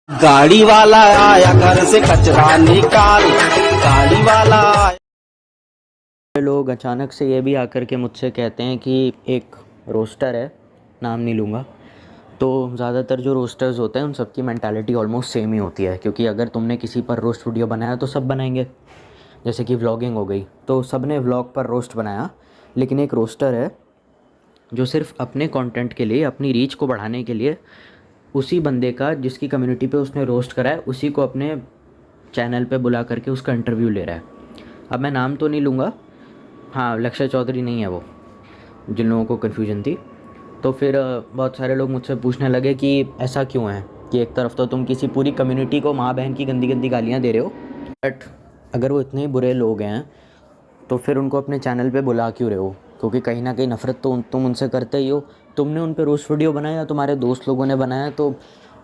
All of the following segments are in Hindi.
गाड़ी वाला आया घर से कचरा निकाल, गाड़ी वाला आया। लोग अचानक से ये भी आकर के मुझसे कहते हैं कि एक रोस्टर है, नाम नहीं लूँगा, तो ज़्यादातर जो रोस्टर्स होते हैं उन सबकी मेंटालिटी ऑलमोस्ट सेम ही होती है, क्योंकि अगर तुमने किसी पर रोस्ट वीडियो बनाया तो सब बनाएंगे। जैसे कि व्लॉगिंग हो गई तो सब ने व्लॉग पर रोस्ट बनाया, लेकिन एक रोस्टर है जो सिर्फ अपने कंटेंट के लिए, अपनी रीच को बढ़ाने के लिए उसी बंदे का जिसकी कम्युनिटी पे उसने रोस्ट करा है उसी को अपने चैनल पे बुला करके उसका इंटरव्यू ले रहा है। अब मैं नाम तो नहीं लूँगा, हाँ लक्ष्य चौधरी नहीं है वो, जिन लोगों को कन्फ्यूजन थी। तो फिर बहुत सारे लोग मुझसे पूछने लगे कि ऐसा क्यों है कि एक तरफ तो तुम किसी पूरी कम्युनिटी को माँ बहन की गंदी गंदी गालियाँ दे रहे हो, बट अगर वो इतने बुरे लोग हैं तो फिर उनको अपने चैनल पे बुला क्यों रहे हो? क्योंकि कहीं ना कहीं नफ़रत तो तुम उनसे करते ही हो। तुमने उन पे रोस्ट वीडियो बनाया, तुम्हारे दोस्त लोगों ने बनाया, तो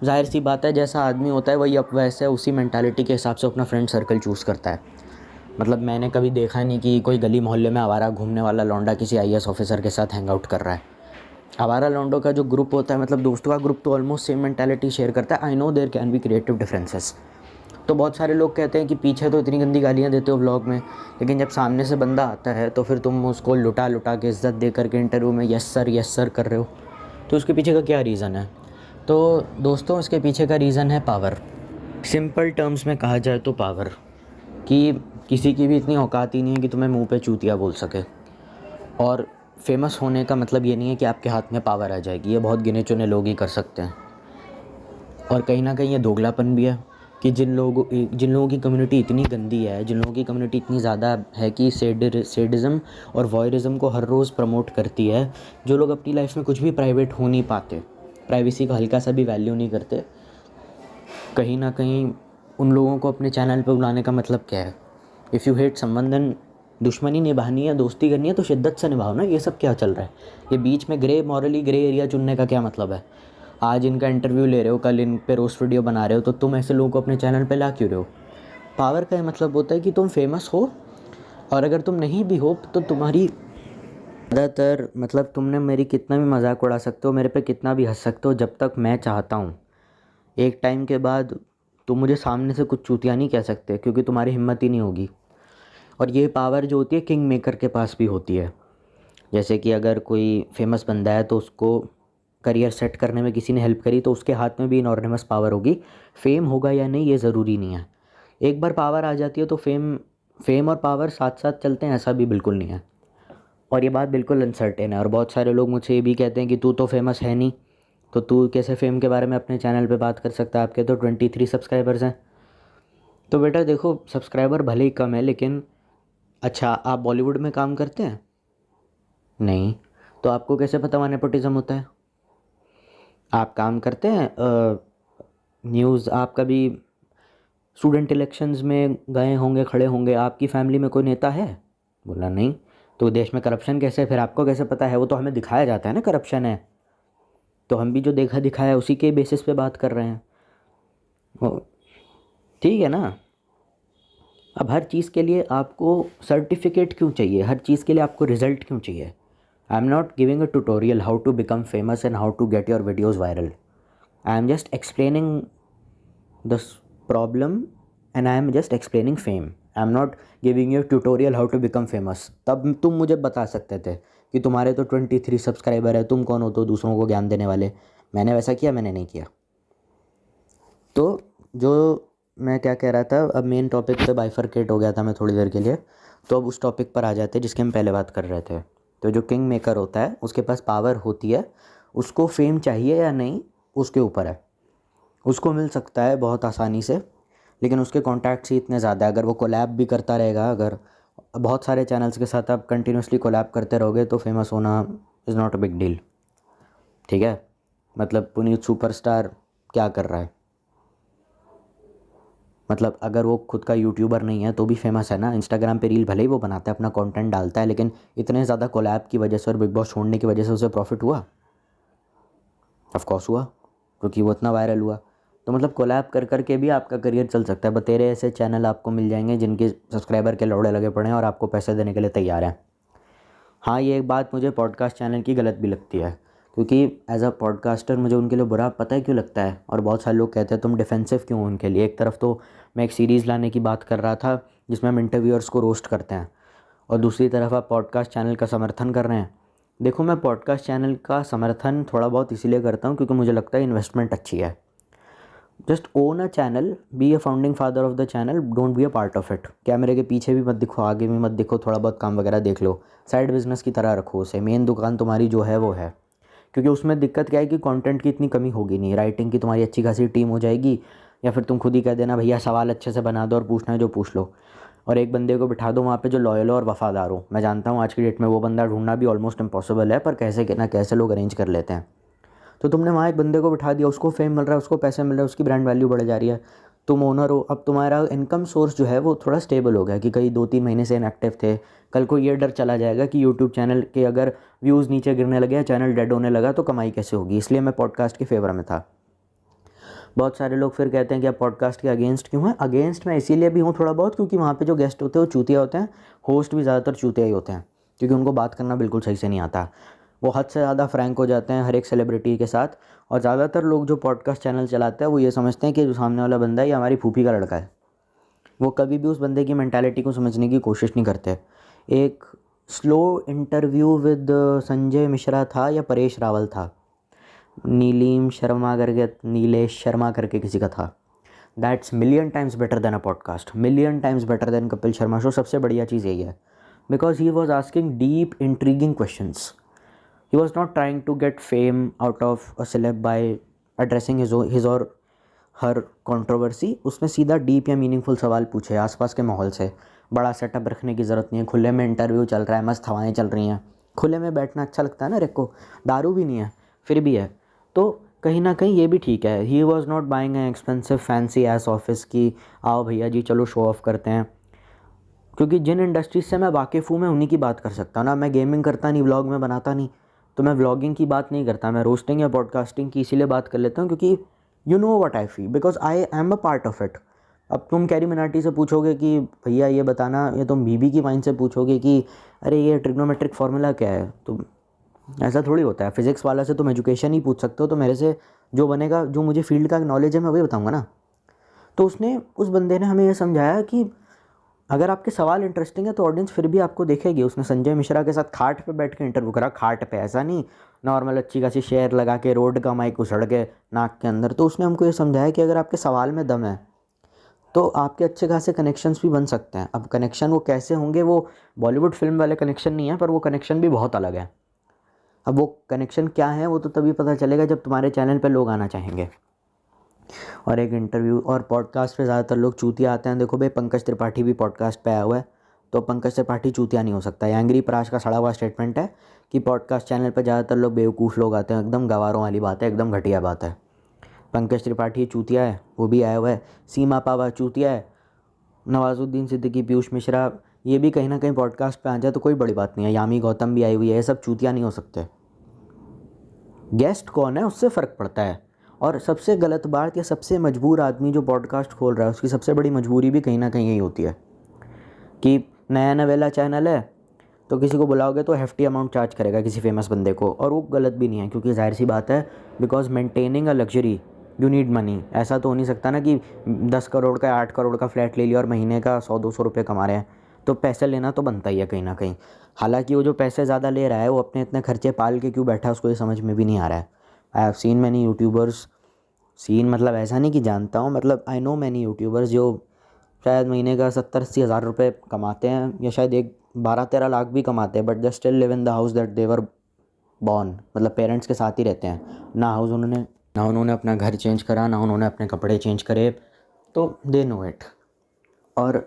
जाहिर सी बात है जैसा आदमी होता है वही अब वैसे उसी मेंटालिटी के हिसाब से अपना फ्रेंड सर्कल चूज़ करता है। मतलब मैंने कभी देखा नहीं कि कोई गली मोहल्ले में आवारा घूमने वाला लौंडा किसी आईएएस ऑफिसर के साथ हैंग आउट कर रहा है। आवारा लौंडों का जो ग्रुप होता है, मतलब दोस्तों का ग्रुप, तो ऑलमोस्ट सेम मेंटालिटी शेयर करता है। I know there can be creative differences. तो बहुत सारे लोग कहते हैं कि पीछे तो इतनी गंदी गालियाँ देते हो व्लॉग में, लेकिन जब सामने से बंदा आता है तो फिर तुम उसको लुटा लुटा के इज़्ज़त दे करके इंटरव्यू में यस सर कर रहे हो। तो उसके पीछे का क्या रीज़न है? तो दोस्तों, इसके पीछे का रीज़न है पावर। सिंपल टर्म्स में कहा जाए तो पावर, कि किसी की भी इतनी औकात ही नहीं है कि तुम्हें मुंह पे चूतिया बोल सके। और फेमस होने का मतलब ये नहीं है कि आपके हाथ में पावर आ जाएगी, ये बहुत गिने चुने लोग ही कर सकते हैं। और कहीं ना कहीं ये दोगलापन भी है कि जिन लोगों की कम्युनिटी इतनी गंदी है, जिन लोगों की कम्युनिटी इतनी ज़्यादा है कि सेडिज़म और वॉयरिज़म को हर रोज़ प्रमोट करती है, जो लोग अपनी लाइफ में कुछ भी प्राइवेट हो नहीं पाते, प्राइवेसी का हल्का सा भी वैल्यू नहीं करते, कहीं ना कहीं उन लोगों को अपने चैनल पे बुलाने का मतलब क्या है? If you hate someone then दुश्मनी निभानी है, दोस्ती करनी है तो शिद्दत से निभाओ ना। ये सब क्या चल रहा है? ये बीच में मॉरली ग्रे एरिया चुनने का क्या मतलब है? आज इनका इंटरव्यू ले रहे हो, कल इन पे रोस्ट वीडियो बना रहे हो, तो तुम ऐसे लोगों को अपने चैनल पे ला क्यों रहे हो? पावर का ये मतलब होता है कि तुम फेमस हो, और अगर तुम नहीं भी हो तो तुम्हारी ज़्यादातर, मतलब तुमने मेरी कितना भी मजाक उड़ा सकते हो, मेरे पे कितना भी हंस सकते हो, जब तक मैं चाहता हूँ एक टाइम के बाद तुम मुझे सामने से कुछ चूतिया नहीं कह सकते, क्योंकि तुम्हारी हिम्मत ही नहीं होगी। और ये पावर जो होती है किंग मेकर के पास भी होती है। जैसे कि अगर कोई फेमस बंदा है तो उसको करियर सेट करने में किसी ने हेल्प करी, तो उसके हाथ में भी इनॉर्निमस पावर होगी। फेम होगा या नहीं ये ज़रूरी नहीं है। एक बार पावर आ जाती है तो फेम और पावर साथ साथ चलते हैं, ऐसा भी बिल्कुल नहीं है। और ये बात बिल्कुल अनसर्टेन है। और बहुत सारे लोग मुझसे ये भी कहते हैं कि तू तो फेमस है नहीं, तो तू कैसे फेम के बारे में अपने चैनल पे बात कर सकता है? आपके तो 23 सब्सक्राइबर्स हैं। तो बेटा देखो, सब्सक्राइबर भले ही कम है, लेकिन अच्छा, आप बॉलीवुड में काम करते हैं? नहीं। तो आपको कैसे पता वहाँ नेपोटिज्म होता है? आप काम करते हैं न्यूज़, आप कभी स्टूडेंट इलेक्शंस में गए होंगे, खड़े होंगे, आपकी फैमिली में कोई नेता है? बोला नहीं। तो देश में करप्शन कैसे है? फिर आपको कैसे पता है? वो तो हमें दिखाया जाता है ना करप्शन है, तो हम भी जो देखा दिखाया उसी के बेसिस पे बात कर रहे हैं। ठीक है ना? अब हर चीज़ के लिए आपको सर्टिफिकेट क्यों चाहिए? हर चीज़ के लिए आपको रिजल्ट क्यों चाहिए? I am not giving a tutorial how to become famous and how to get your videos viral. I am just explaining the problem and I am just explaining fame. I am not giving you tutorial how to become famous. तब तुम मुझे बता सकते थे कि तुम्हारे तो 23 सब्सक्राइबर है, तुम कौन हो तो दूसरों को ज्ञान देने वाले। मैंने वैसा किया? मैंने नहीं किया। तो जो मैं क्या कह रहा था, अब मेन टॉपिक पे बाइफरकेट हो गया था मैं थोड़ी देर के लिए, तो अब उस टॉपिक पर आ जाते हैं जिसके हम पहले बात कर रहे थे। तो जो किंग मेकर होता है उसके पास पावर होती है, उसको फेम चाहिए या नहीं उसके ऊपर है। उसको मिल सकता है बहुत आसानी से, लेकिन उसके कॉन्टैक्ट्स ही इतने ज़्यादा है। अगर वो कोलैब भी करता रहेगा, अगर बहुत सारे चैनल्स के साथ आप कंटिन्यूसली कोलैब करते रहोगे, तो फेमस होना is not a big deal. ठीक है? मतलब पुनीत सुपरस्टार क्या कर रहा है? मतलब अगर वो खुद का यूट्यूबर नहीं है तो भी फेमस है ना। इंस्टाग्राम पे रील भले ही वो बनाता है, अपना कंटेंट डालता है, लेकिन इतने ज़्यादा कोलैब की वजह से और बिग बॉस छोड़ने की वजह से उसे प्रॉफिट हुआ? ऑफ कोर्स हुआ, क्योंकि वो इतना वायरल हुआ। तो मतलब कोलैब कर कर के भी आपका करियर चल सकता है। बतेरे ऐसे चैनल आपको मिल जाएंगे जिनके सब्सक्राइबर के लौड़े लगे पड़े हैं और आपको पैसे देने के लिए तैयार हैं। हाँ, ये एक बात मुझे पॉडकास्ट चैनल की गलत भी लगती है क्योंकि एज अ पॉडकास्टर मुझे उनके लिए बुरा पता है क्यों लगता है, और बहुत सारे लोग कहते हैं तुम डिफेंसिव क्यों हो उनके लिए। एक तरफ तो मैं एक सीरीज़ लाने की बात कर रहा था जिसमें हम इंटरव्यूअर्स को रोस्ट करते हैं, और दूसरी तरफ आप पॉडकास्ट चैनल का समर्थन कर रहे हैं। देखो, मैं पॉडकास्ट चैनल का समर्थन थोड़ा बहुत इसीलिए करता हूँ क्योंकि मुझे लगता है इन्वेस्टमेंट अच्छी है। Just own a channel, be a founding father of the channel, don't be a part of it. कैमरे के पीछे भी मत दिखो, आगे भी मत दिखो, थोड़ा बहुत काम वगैरह देख लो, साइड बिजनेस की तरह रखो उसे। मेन दुकान तुम्हारी जो है वो है, क्योंकि उसमें दिक्कत क्या है कि कंटेंट की इतनी कमी होगी नहीं। राइटिंग की तुम्हारी अच्छी खासी टीम हो जाएगी, या फिर तुम खुद ही कह देना भैया सवाल अच्छे से बना दो और पूछना है जो पूछ लो, और एक बंदे को बिठा दो वहाँ पे जो लॉयल हो और वफादार हो। मैं जानता हूँ आज की डेट में वो बंदा ढूंढना भी ऑलमोस्ट इम्पॉसिबल है, पर कैसे ना कैसे लोग अरेंज कर लेते हैं। तो तुमने वहाँ एक बंदे को बिठा दिया, उसको फेम मिल रहा है, उसको पैसे मिल रहे हैं, उसकी ब्रांड वैल्यू बढ़ जा रही है, तुम ओनर हो। अब तुम्हारा इनकम सोर्स जो है वो थोड़ा स्टेबल हो गया कि कई 2-3 महीने से इनएक्टिव थे, कल को ये डर चला जाएगा कि यूट्यूब चैनल के अगर व्यूज़ नीचे गिरने लगे या चैनल डेड होने लगा तो कमाई कैसे होगी। इसलिए मैं पॉडकास्ट के फेवर में था। बहुत सारे लोग फिर कहते हैं कि आप पॉडकास्ट के अगेंस्ट क्यों हैं। अगेंस्ट मैं इसीलिए भी हूँ थोड़ा बहुत, क्योंकि वहाँ पे जो गेस्ट होते हैं वो चूतिया होते हैं, होस्ट भी ज़्यादातर चूतिया ही होते हैं, क्योंकि उनको बात करना बिल्कुल सही से नहीं आता। वो हद से ज़्यादा फ्रैंक हो जाते हैं हर एक सेलिब्रिटी के साथ, और ज़्यादातर लोग जो पॉडकास्ट चैनल चलाते हैं वो ये समझते हैं कि जो सामने वाला बंदा है ये हमारी फूफी का लड़का है। वो कभी भी उस बंदे की मेंटालिटी को समझने की कोशिश नहीं करते। एक slow interview with Sanjay Mishra था या परेश रावल था, नीलीम शर्मा करके, नीलेश शर्मा करके किसी का था। That's million times better than a podcast, million times better than Kapil Sharma show. सबसे बढ़िया चीज़ यही है, because he was asking deep intriguing questions. He was not trying to get fame out of a celeb by addressing his or her controversy. उसमें सीधा डीप या मीनिंगफुल सवाल पूछे आसपास के माहौल से। बड़ा सेटअप रखने की ज़रूरत नहीं है, खुले में इंटरव्यू चल रहा है, मस्त हवाएं चल रही हैं, खुले में बैठना अच्छा लगता है ना। रेको दारू भी नहीं है फिर भी है, तो कहीं ना कहीं ये भी ठीक है। ही was not buying an expensive fancy S office की आओ भैया जी चलो शो ऑफ करते हैं। क्योंकि जिन इंडस्ट्रीज से मैं वाकिफ़ हूँ मैं उन्हीं की बात कर सकता हूँ ना। मैं गेमिंग करता नहीं, व्लॉग में बनाता नहीं, तो मैं व्लॉगिंग की बात नहीं करता, मैं रोस्टिंग या पॉडकास्टिंग की इसीलिए बात कर लेता हूँ क्योंकि you know what I feel, because I am a part of it. अब तुम कैरी मिनाटी से पूछोगे कि भैया ये बताना, या तुम बीबी की वाइन से पूछोगे कि अरे ये ट्रिग्नोमेट्रिक फार्मूला क्या है, तो ऐसा थोड़ी होता है। फिजिक्स वाला से तुम एजुकेशन ही पूछ सकते हो, तो मेरे से जो बनेगा, जो मुझे फील्ड का नॉलेज है मैं वही बताऊँगा ना। तो उस बंदे ने हमें ये समझाया कि अगर आपके सवाल इंटरेस्टिंग है तो ऑडियंस फिर भी आपको देखेगी। उसने संजय मिश्रा के साथ खाट पे बैठ के इंटरव्यू करा, खाट पे, ऐसा नहीं नॉर्मल अच्छी खासी शेयर लगा के रोड का माइक उछड़ के नाक के अंदर। तो उसने हमको ये समझाया कि अगर आपके सवाल में दम है तो आपके अच्छे खासे कनेक्शंस भी बन सकते हैं। अब कनेक्शन वो कैसे होंगे, वो बॉलीवुड फिल्म वाले कनेक्शन नहीं है, पर वो कनेक्शन भी बहुत अलग है। अब वो कनेक्शन क्या है वो तो तभी पता चलेगा जब तुम्हारे चैनल पर लोग आना चाहेंगे। और एक इंटरव्यू और पॉडकास्ट पे ज़्यादातर लोग चूतिया आते हैं। देखो भाई, पंकज त्रिपाठी भी पॉडकास्ट पे आया हुआ है, तो पंकज त्रिपाठी चूतिया नहीं हो सकता। एंग्री प्राश का सड़ा हुआ स्टेटमेंट है कि पॉडकास्ट चैनल पे ज़्यादातर लोग बेवकूफ़ लोग आते हैं। एकदम गवारों वाली बात है, एकदम घटिया बात है। पंकज त्रिपाठी चूतिया है, वो भी आया हुआ है। सीमा पावा चूतिया है, नवाजुद्दीन सिद्दीकी, पीयूष मिश्रा, ये भी कहीं ना कहीं पॉडकास्ट पे आ जाए तो कोई बड़ी बात नहीं है। यामी गौतम भी आई हुई है, ये सब चूतिया नहीं हो सकते। गेस्ट कौन है उससे फ़र्क पड़ता है। और सबसे गलत बात या सबसे मजबूर आदमी जो पॉडकास्ट खोल रहा है उसकी सबसे बड़ी मजबूरी भी कहीं ना कहीं यही होती है कि नया नवेला चैनल है तो किसी को बुलाओगे तो हेफ्टी अमाउंट चार्ज करेगा किसी फेमस बंदे को। और वो गलत भी नहीं है, क्योंकि जाहिर सी बात है, because maintaining a luxury you need money. ऐसा तो हो नहीं सकता ना कि 10 करोड़ का 8 करोड़ का फ्लैट ले लिया और महीने का 100-200 रुपये कमा रहे हैं, तो पैसे लेना तो बनता ही है कहीं ना कहीं। हालांकि वो जो पैसे ज़्यादा ले रहा है वो अपने इतने खर्चे पाल के क्यों बैठा है उसको ये समझ में भी नहीं आ रहा है। I have seen many YouTubers, seen मतलब ऐसा नहीं कि जानता हूँ, मतलब आई नो मैनी यूट्यूबर्स जो शायद महीने का 70-80 हज़ार रुपये कमाते हैं, या शायद 12-13 लाख भी कमाते हैं, but they still live in the house that they were born. मतलब पेरेंट्स के साथ ही रहते हैं ना। उन्होंने अपना घर चेंज करा, ना उन्होंने अपने कपड़े चेंज करे, तो दे नो इट। और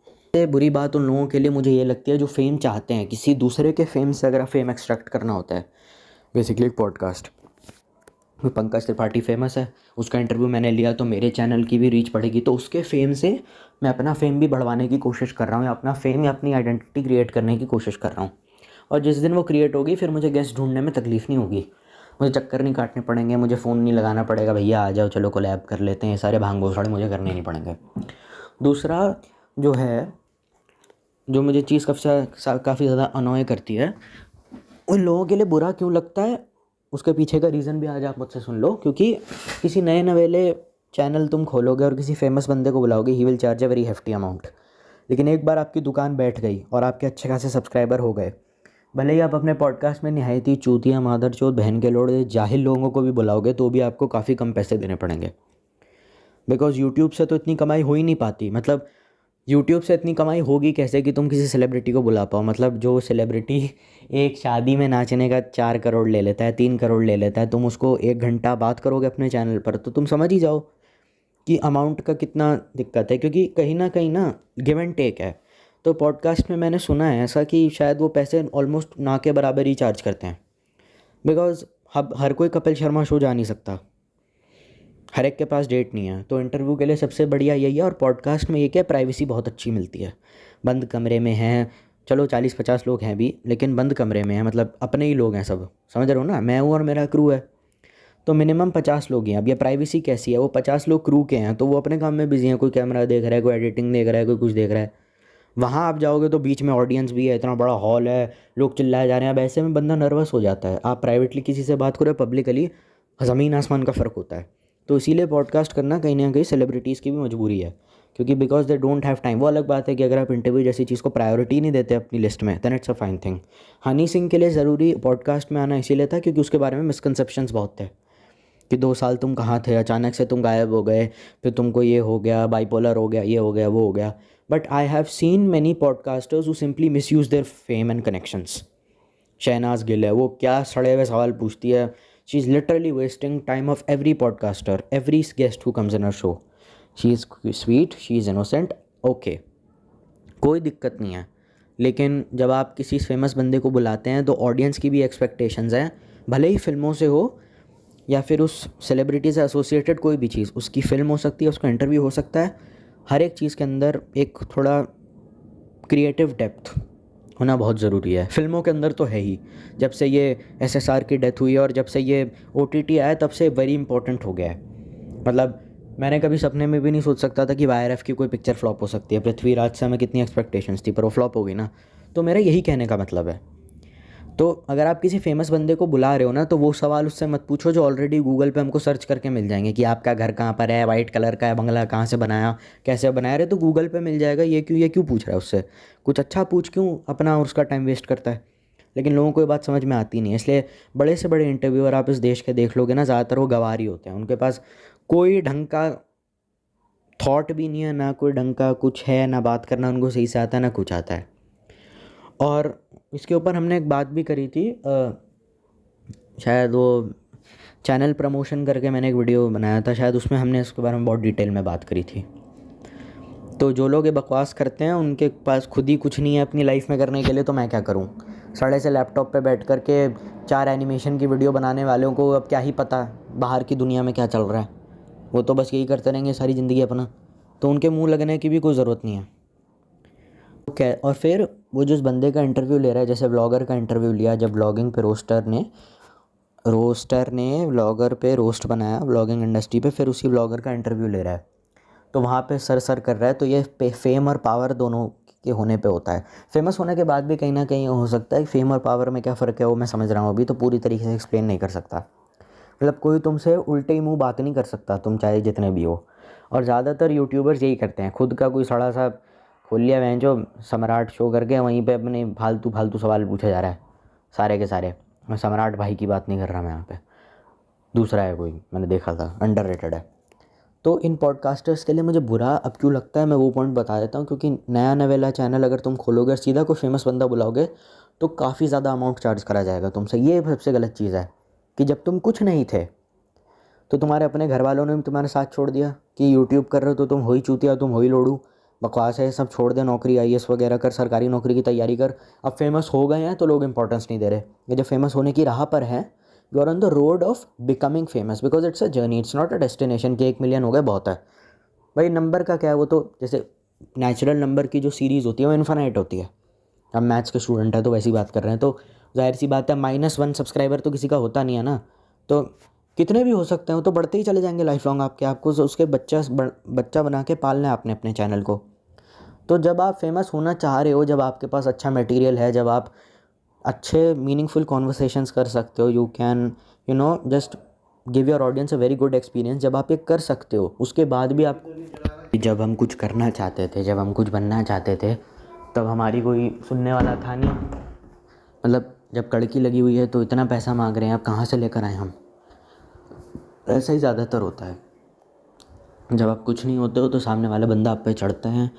सबसे बुरी बात उन लोगों के लिए मुझे ये लगती है जो फेम चाहते हैं, किसी दूसरे के फेम से अगर फेम एक्सट्रैक्ट करना होता है, बेसिकली एक पॉडकास्ट। पंकज त्रिपाठी फेमस है, उसका इंटरव्यू मैंने लिया तो मेरे चैनल की भी रीच बढ़ेगी, तो उसके फेम से मैं अपना फेम भी बढ़वाने की कोशिश कर रहा हूँ, या अपना फेम या अपनी आइडेंटिटी क्रिएट करने की कोशिश कर रहा हूँ। और जिस दिन वो क्रिएट होगी फिर मुझे गेस्ट ढूंढने में तकलीफ़ नहीं होगी, मुझे चक्कर नहीं काटने पड़ेंगे, मुझे फ़ोन नहीं लगाना पड़ेगा भैया आ जाओ चलो कोलैब कर लेते हैं, ये सारे भांग घोषाड़े मुझे करने नहीं पड़ेंगे। दूसरा जो है, जो मुझे चीज़ काफ़ी ज़्यादा अनॉय करती है, उन लोगों के लिए बुरा क्यों लगता है उसके पीछे का रीज़न भी आज आप मुझसे सुन लो। क्योंकि किसी नए नवेले चैनल तुम खोलोगे और किसी फेमस बंदे को बुलाओगे, he will charge a very hefty amount. लेकिन एक बार आपकी दुकान बैठ गई और आपके अच्छे खासे सब्सक्राइबर हो गए, भले ही आप अपने पॉडकास्ट में निहायत ही चूतिया मादरचोद बहन के लोड़ जाहिल लोगों को भी बुलाओगे तो भी आपको काफ़ी कम पैसे देने पड़ेंगे। बिकॉज यूट्यूब से तो इतनी कमाई हो ही नहीं पाती। मतलब यूट्यूब से इतनी कमाई होगी कैसे कि तुम किसी सेलिब्रिटी को बुला पाओ। मतलब जो सेलिब्रिटी एक शादी में नाचने का 4 करोड़ ले लेता है, 3 करोड़ ले लेता है, तुम उसको 1 घंटा बात करोगे अपने चैनल पर तो तुम समझ ही जाओ कि अमाउंट का कितना दिक्कत है। क्योंकि कहीं ना गिव एंड टेक है। तो पॉडकास्ट में मैंने सुना है ऐसा कि शायद वो पैसे ऑलमोस्ट ना के बराबर ही चार्ज करते हैं। बिकॉज हर कोई कपिल शर्मा शो जा नहीं सकता, हर एक के पास डेट नहीं है। तो इंटरव्यू के लिए सबसे बढ़िया यही है। और पॉडकास्ट में ये क्या, प्राइवेसी बहुत अच्छी मिलती है। बंद कमरे में हैं, चलो 40-50 लोग हैं भी, लेकिन बंद कमरे में हैं, मतलब अपने ही लोग हैं सब, समझ रहे हो ना। मैं हूँ और मेरा क्रू है, तो मिनिमम 50 लोग हैं। अब ये प्राइवेसी कैसी है, वो 50 लोग क्रू के हैं तो वो अपने काम में बिजी हैं। कोई कैमरा देख रहा है, कोई एडिटिंग देख रहा है, कोई कुछ देख रहा है। वहाँ आप जाओगे तो बीच में ऑडियंस भी है, इतना बड़ा हॉल है, लोग चिल्लाए जा रहे हैं। अब ऐसे में बंदा नर्वस हो जाता है। आप प्राइवेटली किसी से बात करो, पब्लिकली ज़मीन आसमान का फ़र्क होता है। तो इसीलिए पॉडकास्ट करना कहीं ना कहीं सेलिब्रिटीज़ की भी मजबूरी है। क्योंकि because they don't have time. वो अलग बात है कि अगर आप इंटरव्यू जैसी चीज़ को प्रायोरिटी नहीं देते अपनी लिस्ट में, than it's a fine thing. Honey Singh के लिए ज़रूरी पॉडकास्ट में आना इसीलिए था क्योंकि उसके बारे में मिसकंसेप्शंस बहुत थे कि 2 साल तुम कहाँ थे, अचानक से तुम गायब हो गए, फिर तुमको ये हो गया, बाइपोलर हो गया, ये हो गया, वो हो गया। But I have seen many podcasters who simply misuse their fame and connections. Shehnaaz Gill है, वो क्या सड़े हुए सवाल पूछती है। She is literally wasting time of every podcaster, every guest who comes in her show. She is sweet, she is innocent, okay, कोई दिक्कत नहीं है। लेकिन जब आप किसी फेमस बंदे को बुलाते हैं तो ऑडियंस की भी एक्सपेक्टेशंस हैं, भले ही फिल्मों से हो या फिर उस सेलिब्रिटी से एसोसिएटेड कोई भी चीज़। उसकी फ़िल्म हो सकती है, उसका इंटरव्यू हो सकता है। हर एक चीज़ के अंदर एक थोड़ा क्रिएटिव डेप्थ होना बहुत ज़रूरी है। फिल्मों के अंदर तो है ही, जब से ये SSR की डेथ हुई और जब से ये OTT आया तब से वेरी इंपॉर्टेंट हो गया है। मतलब मैंने कभी सपने में भी नहीं सोच सकता था कि YRF की कोई पिक्चर फ्लॉप हो सकती है। पृथ्वीराज से हमें कितनी एक्सपेक्टेशंस थी, पर वो फ्लॉप हो गई ना। तो मेरा यही कहने का मतलब है। तो अगर आप किसी फेमस बंदे को बुला रहे हो ना, तो वो सवाल उससे मत पूछो जो ऑलरेडी गूगल पे हमको सर्च करके मिल जाएंगे कि आपका घर कहाँ पर है, वाइट कलर का है बंगला, कहाँ से बनाया, कैसे बनाया। रहे तो गूगल पे मिल जाएगा। ये क्यों पूछ रहा है उससे, कुछ अच्छा पूछ, क्यों अपना और उसका टाइम वेस्ट करता है। लेकिन लोगों को ये बात समझ में आती नहीं है। इसलिए बड़े से बड़े इंटरव्यूअर आप इस देश के देख लोगे ना, ज़्यादातर वो गवार ही होते हैं। उनके पास कोई ढंग का थॉट भी नहीं है, ना कोई ढंग का कुछ है, ना बात करना उनको सही से आता है, ना कुछ आता है। और इसके ऊपर हमने एक बात भी करी थी, शायद वो चैनल प्रमोशन करके मैंने एक वीडियो बनाया था, शायद उसमें हमने इसके बारे में बहुत डिटेल में बात करी थी। तो जो लोग ये बकवास करते हैं उनके पास खुद ही कुछ नहीं है अपनी लाइफ में करने के लिए, तो मैं क्या करूं। सड़े से लैपटॉप पे बैठ कर के 4 एनिमेशन की वीडियो बनाने वालों को अब क्या ही पता बाहर की दुनिया में क्या चल रहा है। वो तो बस यही करते रहेंगे सारी ज़िंदगी अपना, तो उनके मुँह लगने की भी कोई ज़रूरत नहीं है। ओके, और फिर वो जिस बंदे का इंटरव्यू ले रहा है, जैसे व्लॉगर का इंटरव्यू लिया, जब व्लॉगिंग पे रोस्टर ने व्लॉगर पे रोस्ट बनाया व्लॉगिंग इंडस्ट्री पे, फिर उसी व्लॉगर का इंटरव्यू ले रहा है, तो वहाँ पे सर कर रहा है। तो ये फेम और पावर दोनों के होने पे होता है। फेमस होने के बाद भी कहीं ना कहीं हो सकता है फेम और पावर में क्या फ़र्क है वो मैं समझ रहा हूँ, अभी तो पूरी तरीके से एक्सप्लेन नहीं कर सकता। मतलब कोई तुमसे उल्टे ही मुँह बात नहीं कर सकता, तुम चाहे जितने भी हो। और ज़्यादातर यूट्यूबर्स यही करते हैं, खुद का कोई सड़ा सा खोल लिया वह जो सम्राट शो करके वहीं पे अपने फालतू सवाल पूछा जा रहा है सारे के सारे। मैं सम्राट भाई की बात नहीं कर रहा, मैं यहाँ पे दूसरा है कोई, मैंने देखा था, अंडररेटेड है। तो इन पॉडकास्टर्स के लिए मुझे बुरा अब क्यों लगता है मैं वो पॉइंट बता देता हूँ। क्योंकि नया नवेला चैनल अगर तुम खोलोगे और सीधा कोई फेमस बंदा बुलाओगे तो काफ़ी ज़्यादा अमाउंट चार्ज करा जाएगा तुमसे। ये सबसे गलत चीज़ है कि जब तुम कुछ नहीं थे तो तुम्हारे अपने घर वालों ने भी तुम्हारे साथ छोड़ दिया कि यूट्यूब कर रहे हो तो तुम हो ही चूतिया, तुम हो ही लोड़ू, बकवास है, सब छोड़ दे, नौकरी IAS वगैरह कर, सरकारी नौकरी की तैयारी कर। अब फेमस हो गए हैं तो लोग इंपॉर्टेंस नहीं दे रहे। ये जब फेमस होने की राह पर हैं, you are on the road of becoming famous, because it's a journey, it's not a destination कि 1 मिलियन हो गए बहुत है। भाई नंबर का क्या है, वो तो जैसे नेचुरल नंबर की जो सीरीज़ होती है वो इन्फिनाइट होती है। हम मैथ्स के स्टूडेंट है तो वैसी बात कर रहे हैं, तो जाहिर सी बात है -1 सब्सक्राइबर तो किसी का होता नहीं है ना। तो कितने भी हो सकते हैं, वो तो बढ़ते ही चले जाएंगे लाइफ लॉन्ग। आपको उसके बच्चा बना के पालना है आपने अपने चैनल को। तो जब आप फेमस होना चाह रहे हो, जब आपके पास अच्छा मटेरियल है, जब आप अच्छे मीनिंगफुल कॉन्वर्सेशंस कर सकते हो, you can you know just give your audience a very good experience. जब आप ये कर सकते हो उसके बाद भी आप, जब हम कुछ करना चाहते थे, जब हम कुछ बनना चाहते थे, तब हमारी कोई सुनने वाला था नहीं। मतलब जब कड़की लगी हुई है तो इतना पैसा मांग रहे हैं, आप कहाँ से लेकर आए हम। ऐसा ही ज़्यादातर होता है। जब आप कुछ नहीं होते हो तो सामने वाला बंदा आप पे चढ़ता है,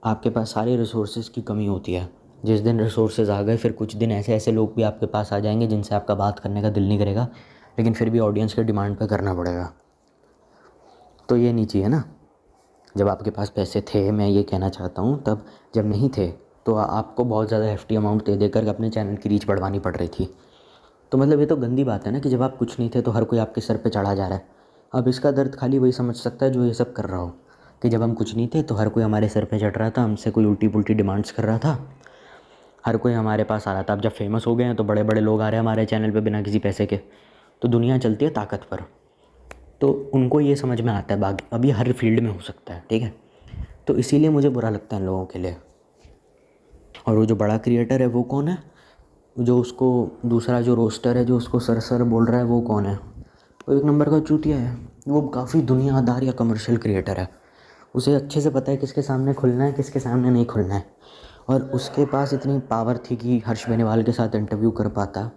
आपके पास सारे रिसोर्सेज की कमी होती है। जिस दिन रिसोर्सेज आ गए फिर कुछ दिन ऐसे ऐसे लोग भी आपके पास आ जाएंगे जिनसे आपका बात करने का दिल नहीं करेगा, लेकिन फिर भी ऑडियंस के डिमांड पे करना पड़ेगा। तो ये नहीं चाहिए ना। जब आपके पास पैसे थे, मैं ये कहना चाहता हूँ, तब जब नहीं थे तो आपको बहुत ज़्यादा हेफ्टी अमाउंट दे देकर अपने चैनल की रीच बढ़वानी पड़ रही थी। तो मतलब ये तो गंदी बात है ना कि जब आप कुछ नहीं थे तो हर कोई आपके सर पे चढ़ा जा रहा है। अब इसका दर्द खाली वही समझ सकता है जो ये सब कर रहा हो, कि जब हम कुछ नहीं थे तो हर कोई हमारे सर पे चढ़ रहा था, हमसे कोई उल्टी पुल्टी डिमांड्स कर रहा था, हर कोई हमारे पास आ रहा था। अब जब फेमस हो गए हैं तो बड़े बड़े लोग आ रहे हैं हमारे चैनल पे बिना किसी पैसे के। तो दुनिया चलती है ताकत पर, तो उनको ये समझ में आता है। बाकी अभी हर फील्ड में हो सकता है, ठीक है। तो इसीलिए मुझे बुरा लगता है इन लोगों के लिए। और वो जो बड़ा क्रिएटर है वो कौन है, जो उसको दूसरा जो रोस्टर है जो उसको सर सर बोल रहा है वो कौन है। वो एक नंबर का चूतिया है। वो काफ़ी दुनियादार या कमर्शियल क्रिएटर है। उसे अच्छे से पता है किसके सामने खुलना है, किसके सामने नहीं खुलना है। और उसके पास इतनी पावर थी कि हर्ष बेनीवाल के साथ इंटरव्यू कर पाता।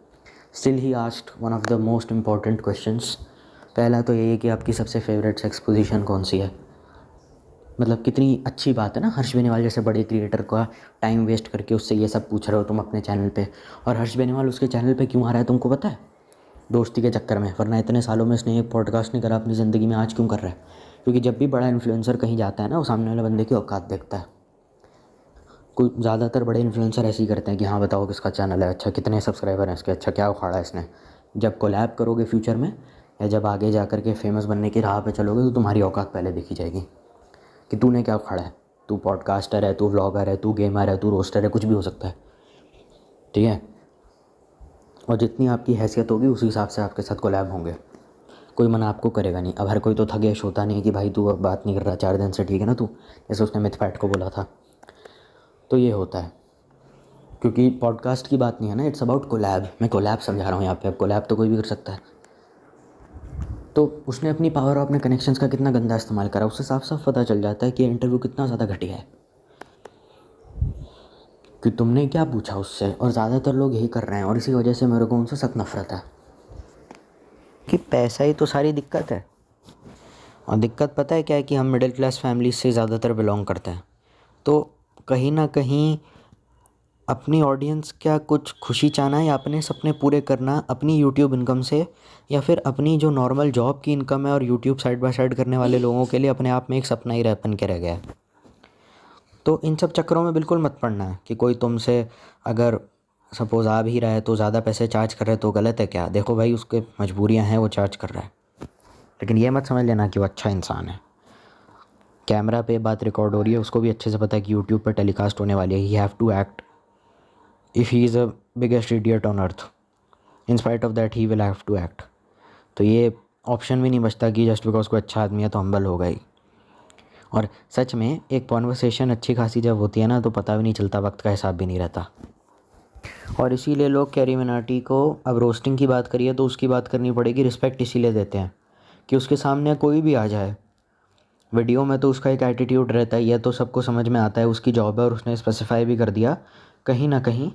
Still he asked one of the most important questions. पहला तो यही है कि आपकी सबसे फेवरेट सेक्स पोजीशन कौन सी है। मतलब कितनी अच्छी बात है ना, हर्ष बेनीवाल जैसे बड़े क्रिएटर का टाइम वेस्ट करके उससे ये सब पूछ रहे हो तुम अपने चैनल पे। और हर्ष बेनीवाल उसके चैनल पे क्यों आ रहा है तुमको पता है? दोस्ती के चक्कर में। वरना इतने सालों में उसने एक पॉडकास्ट नहीं करा अपनी ज़िंदगी में, आज क्यों कर रहा है? क्योंकि जब भी बड़ा इन्फ्लुएंसर कहीं जाता है ना, वो सामने वाले बंदे की औकात देखता है। कोई ज़्यादातर बड़े इन्फ्लुएंसर ऐसे ही करते हैं कि हाँ बताओ किसका चैनल है, अच्छा कितने सब्सक्राइबर हैं इसके, अच्छा क्या उखाड़ा है इसने। जब कोलैब करोगे फ्यूचर में, या जब आगे जा कर के फेमस बनने की राह पे चलोगे, तो तुम्हारी औकात पहले देखी जाएगी कि तूने क्या उखाड़ा है। तू पॉडकास्टर है, तू व्लॉगर है, तू गेमर है, तू रोस्टर है, कुछ भी हो सकता है, ठीक है। और जितनी आपकी हैसियत होगी उसी हिसाब से आपके साथ कोलैब होंगे। कोई मना आपको करेगा नहीं। अब हर कोई तो थगेश होता नहीं है कि भाई तू अब बात नहीं कर रहा 4 दिन से, ठीक है ना तू, जैसे उसने मिथपैट को बोला था। तो ये होता है क्योंकि पॉडकास्ट की बात नहीं है ना, इट्स अबाउट कोलैब। मैं कोलैब समझा रहा हूँ यहाँ पे। अब कोलैब तो कोई भी कर सकता है। तो उसने अपनी पावर और अपने कनेक्शंस का कितना गंदा इस्तेमाल करा, उससे साफ साफ पता चल जाता है कि इंटरव्यू कितना ज़्यादा घटिया है, कि तुमने क्या पूछा उससे। और ज़्यादातर लोग यही कर रहे हैं, और इसी वजह से मेरे को उनसे सख्त नफरत है कि पैसा ही तो सारी दिक्कत है। और दिक्कत पता है क्या है, कि हम मिडिल क्लास फैमिली से ज़्यादातर बिलोंग करते हैं। तो कहीं ना कहीं अपनी ऑडियंस क्या कुछ खुशी चाहना या अपने सपने पूरे करना अपनी यूट्यूब इनकम से, या फिर अपनी जो नॉर्मल जॉब की इनकम है और यूट्यूब साइड बाय साइड करने वाले लोगों के लिए अपने आप में एक सपना ही बन के रह गया है। तो इन सब चक्करों में बिल्कुल मत पड़ना है कि कोई तुमसे अगर सपोज़ आ भी रहा है तो ज़्यादा पैसे चार्ज कर रहे तो गलत है क्या। देखो भाई, उसके मजबूरियां हैं, वो चार्ज कर रहा है, लेकिन ये मत समझ लेना कि वो अच्छा इंसान है। कैमरा पे बात रिकॉर्ड हो रही है, उसको भी अच्छे से पता है कि यूट्यूब पर टेलीकास्ट होने वाली है। He have to act if he is a biggest idiot on earth, in spite of that he will have to act. तो ये ऑप्शन भी नहीं बचता कि जस्ट बिकॉज कोई अच्छा आदमी है तो हम्बल हो गई। और सच में एक कॉन्वर्सेशन अच्छी खासी जब होती है ना, तो पता भी नहीं चलता, वक्त का हिसाब भी नहीं रहता। और इसीलिए लोग कैरी मिनाटी को, अब रोस्टिंग की बात करिए तो उसकी बात करनी पड़ेगी, रिस्पेक्ट इसीलिए देते हैं कि उसके सामने कोई भी आ जाए वीडियो में तो उसका एक एटीट्यूड रहता है, यह तो सबको समझ में आता है, उसकी जॉब है। और उसने स्पेसिफाई भी कर दिया कहीं ना कहीं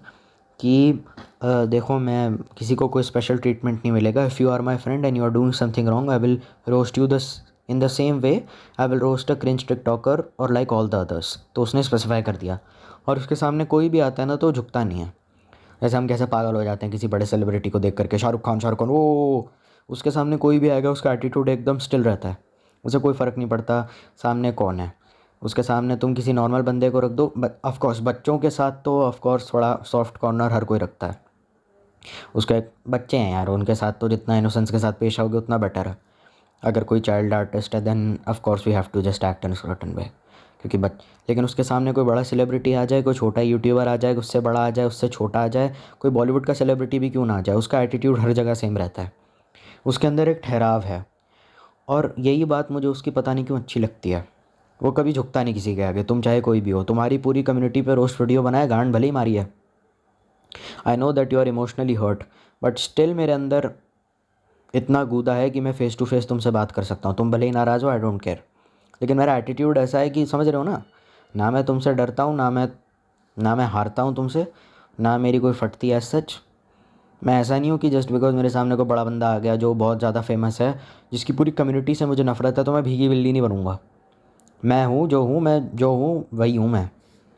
कि देखो, मैं किसी को कोई स्पेशल ट्रीटमेंट नहीं मिलेगा। If you are my friend and you are doing something wrong, I will roast you thus in the same way I will roast a cringe TikToker और लाइक ऑल द अदर्स। तो उसने स्पेसिफाई कर दिया। और उसके सामने कोई भी आता है ना तो झुकता नहीं है। जैसे हम कैसे पागल हो जाते हैं किसी बड़े सेलिब्रिटी को देख करके, शाहरुख खान वो, उसके सामने कोई भी आएगा उसका एटीट्यूड एकदम स्टिल रहता है, उसे कोई फ़र्क नहीं पड़ता सामने कौन है। उसके सामने तुम किसी नॉर्मल बंदे को रख दो, ऑफकोर्स बच्चों के साथ तो ऑफकोर्स थोड़ा सॉफ्ट कॉर्नर हर कोई रखता है। उसका एक बच्चे हैं यार, उनके साथ तो जितना इनोसेंस के साथ पेश आओगे उतना बेटर है। अगर कोई चाइल्ड आर्टिस्ट है then of course we have to just act in certain way, क्योंकि लेकिन उसके सामने कोई बड़ा सेलिब्रिटी आ जाए, कोई छोटा यूट्यूबर आ जाए, उससे बड़ा आ जाए, उससे छोटा आ जाए, कोई बॉलीवुड का सेलिब्रिटी भी क्यों ना आ जाए, उसका एटीट्यूड हर जगह सेम रहता है। उसके अंदर एक ठहराव है। और यही बात मुझे उसकी पता नहीं क्यों अच्छी लगती है। वो कभी झुकता नहीं किसी के आगे, तुम चाहे कोई भी हो। तुम्हारी पूरी कम्युनिटी पे रोस्ट वीडियो बनाए, गांड भले ही मारी है। I know that you are emotionally hurt, but still मेरे अंदर इतना गूदा है कि मैं फ़ेस टू फेस तुमसे बात कर सकता हूँ, तुम भले ही नाराज़ हो, आई डोंट केयर। लेकिन मेरा एटीट्यूड ऐसा है कि समझ रहे हो ना मैं तुमसे डरता हूँ, ना मैं हारता हूँ तुमसे, ना मेरी कोई फटती है सच। मैं ऐसा नहीं हूँ कि जस्ट बिकॉज मेरे सामने कोई बड़ा बंदा आ गया जो बहुत ज़्यादा फेमस है, जिसकी पूरी कम्युनिटी से मुझे नफरत है, तो मैं भीगी बिल्ली नहीं बनूँगा। मैं हूँ जो हूँ, मैं जो हूँ वही हूँ मैं,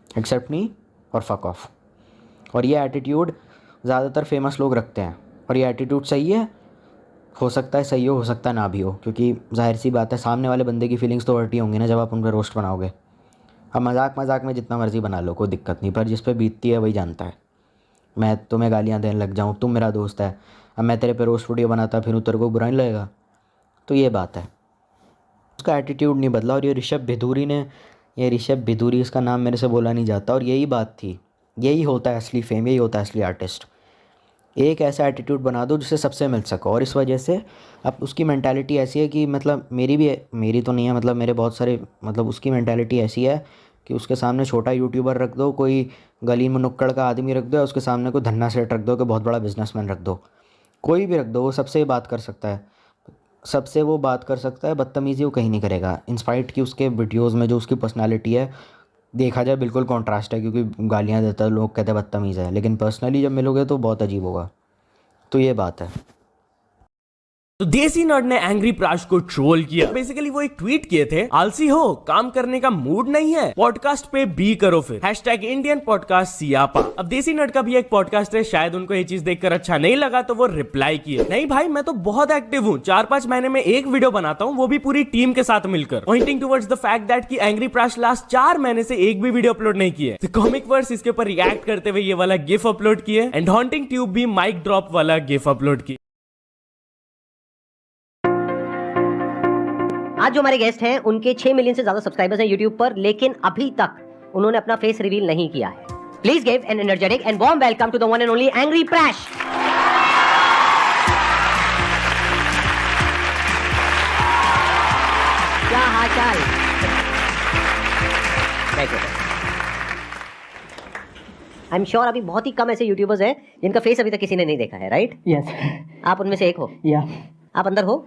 एक्सेप्ट मी और फक ऑफ। और ये एटीट्यूड ज़्यादातर फेमस लोग रखते हैं, और ये एटीट्यूड सही है, हो सकता है सही हो सकता है ना भी हो, क्योंकि जाहिर सी बात है सामने वाले बंदे की फीलिंग्स तो हर्ट ही होंगी ना जब आप उन पर रोस्ट बनाओगे। अब मजाक में जितना मर्ज़ी बना लो, कोई दिक्कत नहीं, पर जिस पे बीतती है वही जानता है। मैं तुम्हें गालियाँ देने लग जाऊँ, तुम मेरा दोस्त है, अब मैं तेरे पे रोस्ट वीडियो बनाता फिर तेरे को बुरा नहीं लगेगा, तो ये बात है। उसका एटीट्यूड नहीं बदला। और ये ऋषभ भिदूरी इसका नाम मेरे से बोला नहीं जाता, और यही बात थी, यही होता है असली फेम, यही होता है असली आर्टिस्ट। एक ऐसा एटीट्यूड बना दो जिससे सबसे मिल सको, और इस वजह से अब उसकी मेंटालिटी ऐसी है कि मतलब मेरी तो नहीं है, मतलब मेरे बहुत सारे, मतलब उसकी मेंटालिटी ऐसी है कि उसके सामने छोटा यूट्यूबर रख दो, कोई गली में नुक्कड़ का आदमी रख दो, या उसके सामने कोई धन्ना सेठ रख दो, कि बहुत बड़ा बिजनेसमैन रख दो, कोई भी रख दो, वो सबसे बात कर सकता है, सबसे वो बात कर सकता है, बदतमीज़ी वो कहीं नहीं करेगा। इंस्पाइट की उसके वीडियोज़ में जो उसकी पर्सनालिटी है, देखा जाए बिल्कुल कॉन्ट्रास्ट है, क्योंकि गालियाँ देता है, लोग कहते हैं बदतमीज़ है, लेकिन पर्सनली जब मिलोगे तो बहुत अजीब होगा। तो ये बात है। तो देसी नर्ड ने एंग्री प्राश को ट्रोल किया। बेसिकली वो एक ट्वीट किए थे, आलसी हो, काम करने का मूड नहीं है, पॉडकास्ट पे बी करो फिर, #इंडियन पॉडकास्ट सियापा। अब देसी नर्ड का भी एक पॉडकास्ट है, शायद उनको ये चीज देखकर अच्छा नहीं लगा तो वो रिप्लाई किए, नहीं भाई मैं तो बहुत एक्टिव हूँ, 4-5 महीने में एक वीडियो बनाता हूँ, वो भी पूरी टीम के साथ मिलकर, pointing towards the fact that कि एंग्री प्राश लास्ट 4 महीने से एक भी वीडियो अपलोड नहीं किए। कॉमिक वर्स इसके ऊपर रिएक्ट करते हुए ये वाला गिफ अपलोड किए, एंड हॉन्टिंग ट्यूब भी माइक ड्रॉप वाला गिफ अपलोड किए। आज जो हमारे गेस्ट हैं उनके 6 मिलियन से ज्यादा सब्सक्राइबर्स हैं यूट्यूब पर, लेकिन अभी तक उन्होंने अपना फेस रिवील नहीं किया है। Please give an energetic and warm welcome to the one and only angry Prash. क्या हाल चाल? आई एम श्योर अभी बहुत ही कम ऐसे यूट्यूबर्स हैं जिनका फेस अभी तक किसी ने नहीं देखा है, राइट? यस। आप उनमें से एक हो? या आप अंदर हो?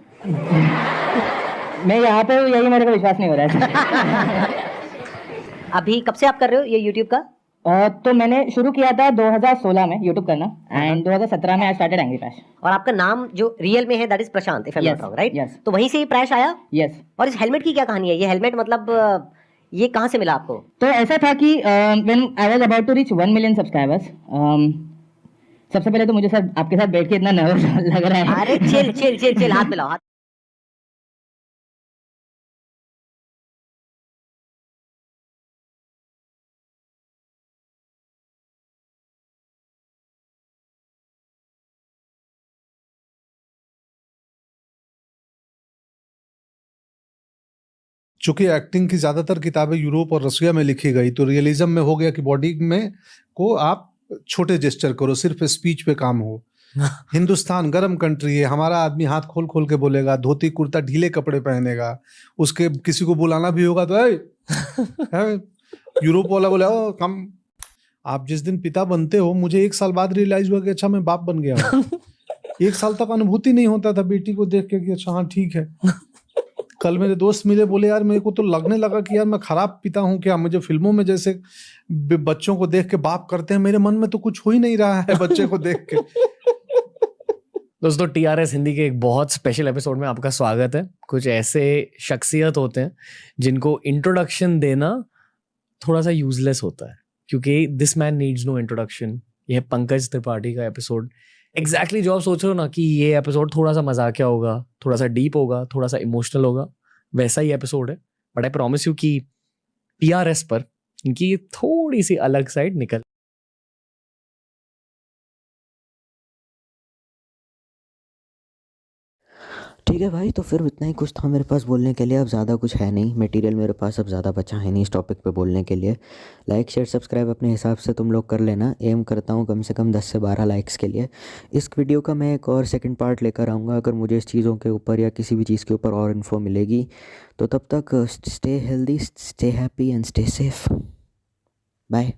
मैं यहाँ पे हूँ, यही मेरे को विश्वास नहीं हो रहा है। अभी कब से आप कर रहे हो ये यूट्यूब का? तो मैंने शुरू किया था 2016 में यूट्यूब करना, एंड 2017 में आई स्टार्टेड एंग्री प्रैश। और आपका नाम जो रियल में है that is Prashant, if I am not wrong, right? yes. तो वहीं से ही प्रैश आया? यस। और इस हेलमेट की क्या कहानी है? ये हेलमेट मतलब ये कहाँ से मिला आपको? तो ऐसा था कि when I was about to reach 1 million subscribers, सबसे पहले तो मुझे सर आपके साथ बैठ के इतना नर्वस लग रहा है। अरे चिल हाथ मिलाओ, हाथ। चूंकि एक्टिंग की ज़्यादातर किताबें यूरोप और रशिया में लिखी गई, तो रियलिज्म में हो गया कि बॉडी में को आप छोटे जेस्चर करो, सिर्फ स्पीच पे काम हो। हिंदुस्तान गर्म कंट्री है, हमारा आदमी हाथ खोल खोल के बोलेगा, धोती कुर्ता ढीले कपड़े पहनेगा, उसके किसी को बुलाना भी होगा तो यूरोप वाला बोले ओ कम। आप जिस दिन पिता बनते हो, मुझे 1 साल बाद रियलाइज हुआ कि अच्छा मैं बाप बन गया हूँ। 1 साल तक अनुभूति नहीं होता था बेटी को देख के कि अच्छा हाँ ठीक है। कल मेरे दोस्त मिले, बोले यार मेरे को तो लगने लगा कि यार मैं खराब पिता हूँ क्या, मुझे फिल्मों में जैसे बच्चों को देख के बाप करते हैं, मेरे मन में तो कुछ हो ही नहीं रहा है बच्चे को देख के। दोस्तों TRS हिंदी के एक बहुत स्पेशल एपिसोड में आपका स्वागत है। कुछ ऐसे शख्सियत होते हैं जिनको इंट्रोडक्शन देना थोड़ा सा यूजलेस होता है, क्योंकि this man needs no introduction. यह पंकज त्रिपाठी का एपिसोड, एग्जैक्टली जो आप सोच रहे हो ना कि ये एपिसोड थोड़ा सा मजाकिया होगा, थोड़ा सा डीप होगा, थोड़ा सा इमोशनल होगा, वैसा ही एपिसोड है। बट आई प्रॉमिस यू कि TRS पर इनकी थोड़ी सी अलग साइड निकल। ठीक है भाई, तो फिर इतना ही कुछ था मेरे पास बोलने के लिए, अब ज़्यादा कुछ है नहीं, मटेरियल मेरे पास अब ज़्यादा बचा है नहीं इस टॉपिक पे बोलने के लिए। लाइक शेयर सब्सक्राइब अपने हिसाब से तुम लोग कर लेना, एम करता हूँ कम से कम 10 से 12 लाइक्स के लिए। इस वीडियो का मैं एक और सेकंड पार्ट लेकर आऊँगा, अगर मुझे इस चीज़ों के ऊपर या किसी भी चीज़ के ऊपर और इन्फो मिलेगी। तो तब तक stay healthy, stay happy and stay safe. Bye.